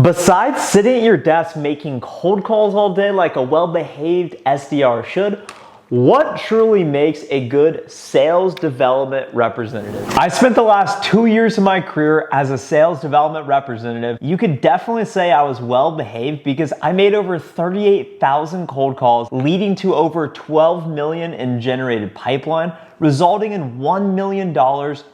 Besides sitting at your desk making cold calls all day like a well-behaved SDR should, what truly makes a good sales development representative? I spent the last 2 years of my career as a sales development representative. You could definitely say I was well behaved because I made over 38,000 cold calls, leading to over 12 million in generated pipeline, resulting in $1 million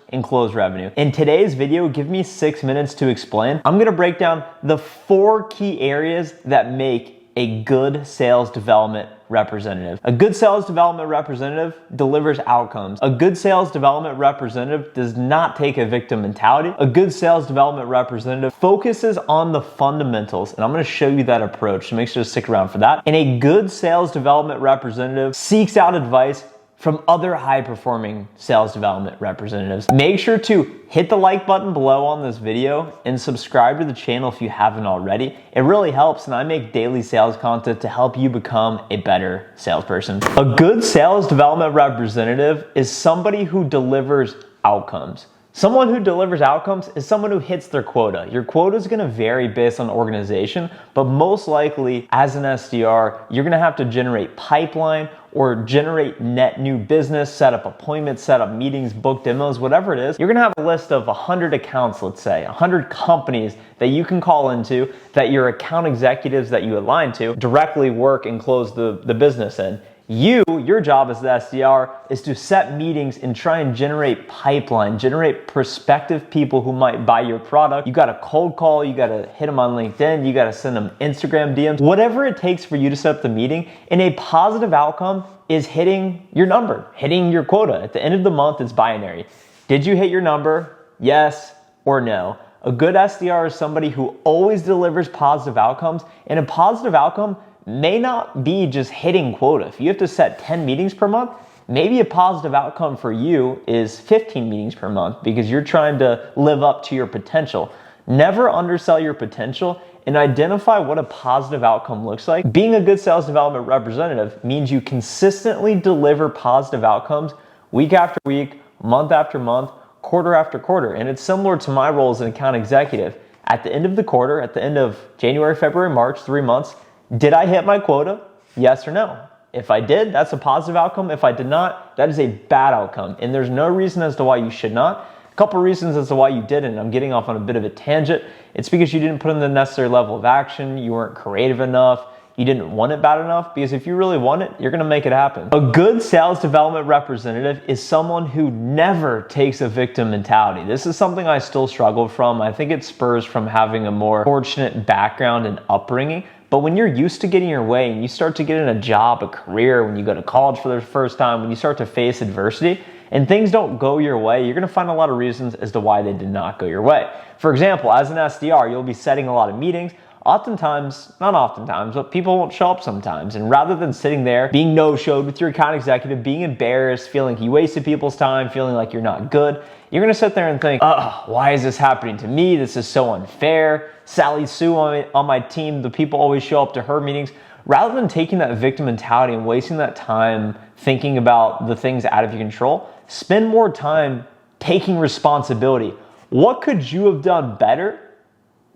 in closed revenue. In today's video, give me 6 minutes to explain. I'm gonna break down the 4 key areas that make a good sales development representative. A good sales development representative delivers outcomes. A good sales development representative does not take a victim mentality. A good sales development representative focuses on the fundamentals, and I'm gonna show you that approach, so make sure to stick around for that. And a good sales development representative seeks out advice from other high-performing sales development representatives. Make sure to hit the like button below on this video and subscribe to the channel if you haven't already. It really helps, and I make daily sales content to help you become a better salesperson. A good sales development representative is somebody who delivers outcomes. Someone who delivers outcomes is someone who hits their quota. Your quota is gonna vary based on organization, but most likely as an SDR, you're gonna have to generate pipeline or generate net new business, set up appointments, set up meetings, book demos, whatever it is. You're gonna have a list of 100 accounts, let's say, 100 companies that you can call into that your account executives that you align to directly work and close the business in. Your job as the SDR is to set meetings and try and generate pipeline, generate prospective people who might buy your product. You gotta cold call, you gotta hit them on LinkedIn, you gotta send them Instagram DMs, whatever it takes for you to set up the meeting. And a positive outcome is hitting your number, hitting your quota. At the end of the month, it's binary. Did you hit your number? Yes or no. A good SDR is somebody who always delivers positive outcomes, and a positive outcome may not be just hitting quota. If you have to set 10 meetings per month, maybe a positive outcome for you is 15 meetings per month because you're trying to live up to your potential. Never undersell your potential and identify what a positive outcome looks like. Being a good sales development representative means you consistently deliver positive outcomes week after week, month after month, quarter after quarter. And it's similar to my role as an account executive. At the end of the quarter, at the end of January, February, March, 3 months, did I hit my quota? Yes or no? If I did, that's a positive outcome. If I did not, that is a bad outcome. And there's no reason as to why you should not. A couple reasons as to why you didn't. I'm getting off on a bit of a tangent. It's because you didn't put in the necessary level of action. You weren't creative enough. You didn't want it bad enough, because if you really want it, you're gonna make it happen. A good sales development representative is someone who never takes a victim mentality. This is something I still struggle from. I think it spurs from having a more fortunate background and upbringing. But when you're used to getting your way and you start to get in a job, a career, when you go to college for the first time, when you start to face adversity and things don't go your way, you're gonna find a lot of reasons as to why they did not go your way. For example, as an SDR, you'll be setting a lot of meetings. Oftentimes, not oftentimes, but people won't show up sometimes. And rather than sitting there, being no-showed with your account executive, being embarrassed, feeling you wasted people's time, feeling like you're not good, you're gonna sit there and think, why is this happening to me? This is so unfair. Sally Sue on my team, the people always show up to her meetings. Rather than taking that victim mentality and wasting that time thinking about the things out of your control, spend more time taking responsibility. What could you have done better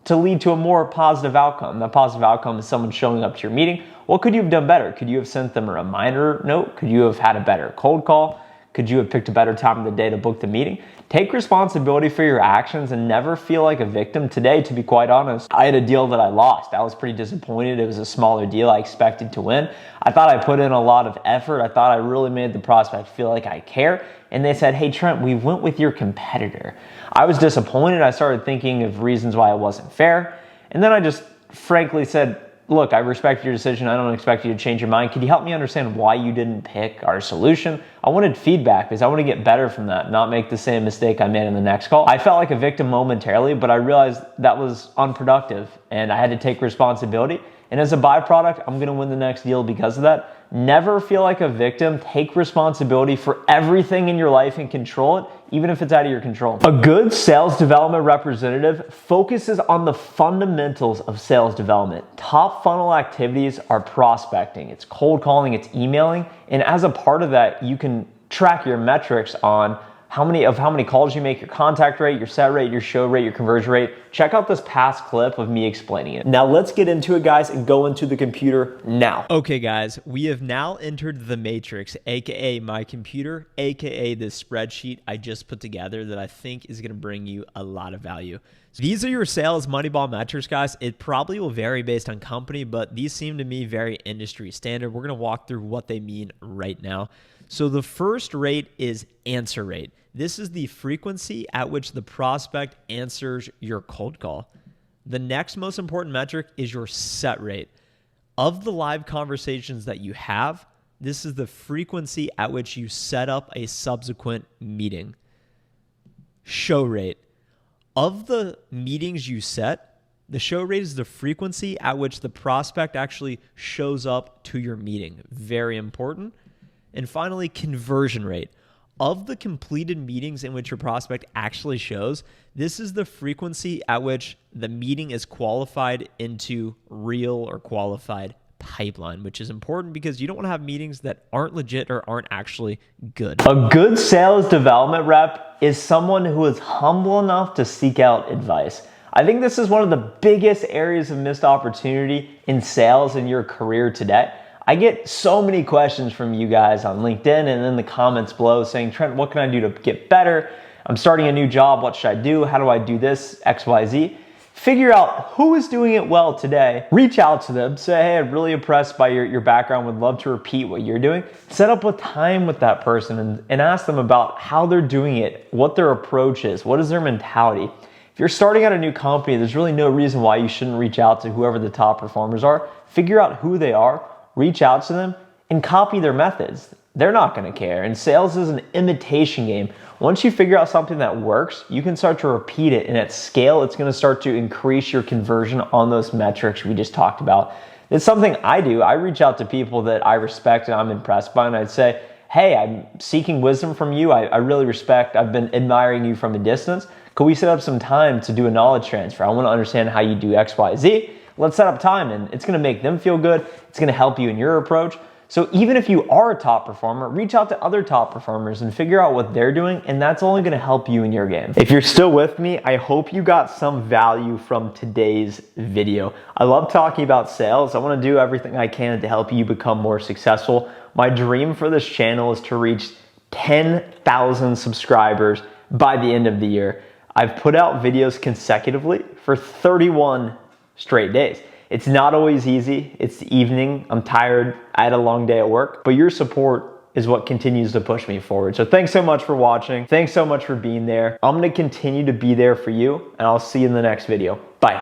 to lead to a more positive outcome? That positive outcome is someone showing up to your meeting. What could you have done better? Could you have sent them a reminder note? Could you have had a better cold call? Could you have picked a better time of the day to book the meeting? Take responsibility for your actions and never feel like a victim. Today, to be quite honest, I had a deal that I lost. I was pretty disappointed. It was a smaller deal I expected to win. I thought I put in a lot of effort. I thought I really made the prospect feel like I care. And they said, hey, Trent, we went with your competitor. I was disappointed. I started thinking of reasons why it wasn't fair. And then I just frankly said, look, I respect your decision. I don't expect you to change your mind. Could you help me understand why you didn't pick our solution? I wanted feedback because I want to get better from that, not make the same mistake I made in the next call. I felt like a victim momentarily, but I realized that was unproductive and I had to take responsibility. And as a byproduct, I'm going to win the next deal because of that. Never feel like a victim. Take responsibility for everything in your life and control it, even if it's out of your control. A good sales development representative focuses on the fundamentals of sales development. Top funnel activities are prospecting. It's cold calling, it's emailing. And as a part of that, you can track your metrics on how many calls you make, your contact rate, your set rate, your show rate, your conversion rate. Check out this past clip of me explaining it. Now let's get into it, guys, and go into the computer now. Okay, guys, we have now entered the matrix, aka my computer, aka this spreadsheet I just put together that I think is gonna bring you a lot of value. So these are your sales Moneyball metrics, guys. It probably will vary based on company, but these seem to me very industry standard. We're gonna walk through what they mean right now. So the first rate is answer rate. This is the frequency at which the prospect answers your cold call. The next most important metric is your set rate. Of the live conversations that you have, this is the frequency at which you set up a subsequent meeting. Show rate. Of the meetings you set, the show rate is the frequency at which the prospect actually shows up to your meeting. Very important. And finally, conversion rate. Of the completed meetings in which your prospect actually shows, this is the frequency at which the meeting is qualified into real or qualified pipeline, which is important because you don't want to have meetings that aren't legit or aren't actually good. A good sales development rep is someone who is humble enough to seek out advice. I think this is one of the biggest areas of missed opportunity in sales in your career today. I get so many questions from you guys on LinkedIn and in the comments below saying, Trent, what can I do to get better? I'm starting a new job. What should I do? How do I do this? X, Y, Z. Figure out who is doing it well today. Reach out to them. Say, hey, I'm really impressed by your background. Would love to repeat what you're doing. Set up a time with that person and ask them about how they're doing it, what their approach is, what is their mentality. If you're starting out a new company, there's really no reason why you shouldn't reach out to whoever the top performers are. Figure out who they are. Reach out to them and copy their methods. They're not gonna care. And sales is an imitation game. Once you figure out something that works, you can start to repeat it. And at scale, it's gonna start to increase your conversion on those metrics we just talked about. It's something I do. I reach out to people that I respect and I'm impressed by, and I'd say, hey, I'm seeking wisdom from you. I really respect, I've been admiring you from a distance. Could we set up some time to do a knowledge transfer? I wanna understand how you do X, Y, Z. Let's set up time, and it's gonna make them feel good. It's gonna help you in your approach. So even if you are a top performer, reach out to other top performers and figure out what they're doing, and that's only gonna help you in your game. If you're still with me, I hope you got some value from today's video. I love talking about sales. I wanna do everything I can to help you become more successful. My dream for this channel is to reach 10,000 subscribers by the end of the year. I've put out videos consecutively for 31 straight days. It's not always easy. It's the evening. I'm tired. I had a long day at work, but your support is what continues to push me forward. So thanks so much for watching. Thanks so much for being there. I'm gonna continue to be there for you, and I'll see you in the next video. Bye.